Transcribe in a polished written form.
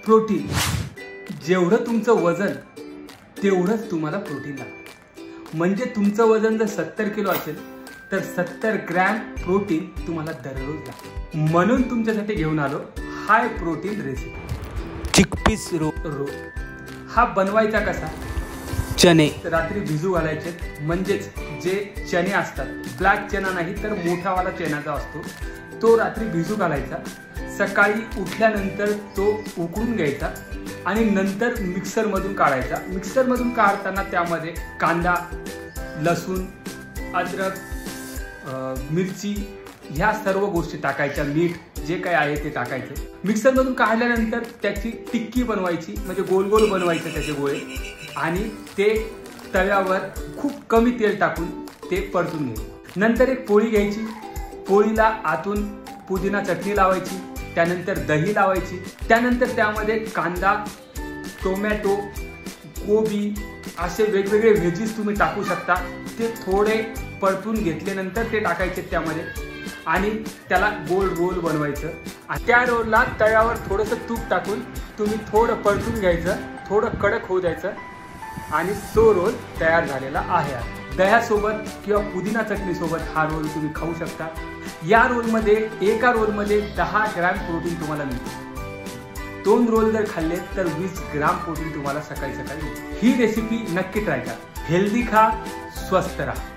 Protein, जेवढं तुमचं वजन तेवढंच तुम्हाला प्रोटीन लागतं। म्हणजे तुमचं वजन जर 70 किलो असेल तर 70 ग्रॅम प्रोटीन तुम्हाला दररोज लागतं। म्हणून तुमच्यासाठी घेऊन आलो high protein recipe, chickpeas roll. हा बनवायचा कसा? चणे रात्री भिजू घालायचे, म्हणजेच जे चणे असतात, ब्लॅक चना नाही तर मोठावाला चण्याचा असतो, तो रात्री भिजू घालायचा। सकाळी उठल्यानंतर तो उकळून घ्यायचा आणि नंतर मिक्सरमधून काढायचा। मिक्सरमधून काढताना त्यामध्ये कांदा, लसूण, अद्रक, मिरची ह्या सर्व गोष्टी टाकायच्या, मीठ जे काही आहे ते टाकायचं। मिक्सरमधून काढल्यानंतर त्याची टिक्की बनवायची, म्हणजे गोल गोल बनवायचे त्याचे गोळे, आणि ते तव्यावर खूप कमी तेल टाकून ते परतून घ्यायचे। नंतर एक पोळी घ्यायची, पोळीला आतून पुदिना चटणी लावायची, त्यानंतर दही लावायची, त्यानंतर त्यामध्ये कांदा, टोमॅटो, कोबी असे वेगवेगळे व्हेजीस तुम्ही टाकू शकता। ते थोडे परतून घेतल्यानंतर ते टाकायचे त्यामध्ये आणि त्याला गोल रोल बनवायचं। त्या रोलला तव्यावर थोडंसं तूप टाकून तुम्ही थोडं परतून घ्यायचं, थोडं कडक होऊ द्यायचं आणि तो रोल तयार झालेला आहे। दह्यासोबत किंवा पुदिना चटणीसोबत हा रोल तुम्ही खाऊ शकता। या रोलमध्ये एका रोलमध्ये 10 ग्रॅम प्रोटीन तुम्हाला मिळते। 2 रोल जर खाल्ले तर 20 ग्रॅम प्रोटीन तुम्हाला सकाळी सकाळी मिळते। ही रेसिपी नक्की ट्राय करा। हेल्दी खा, स्वस्थ राहा।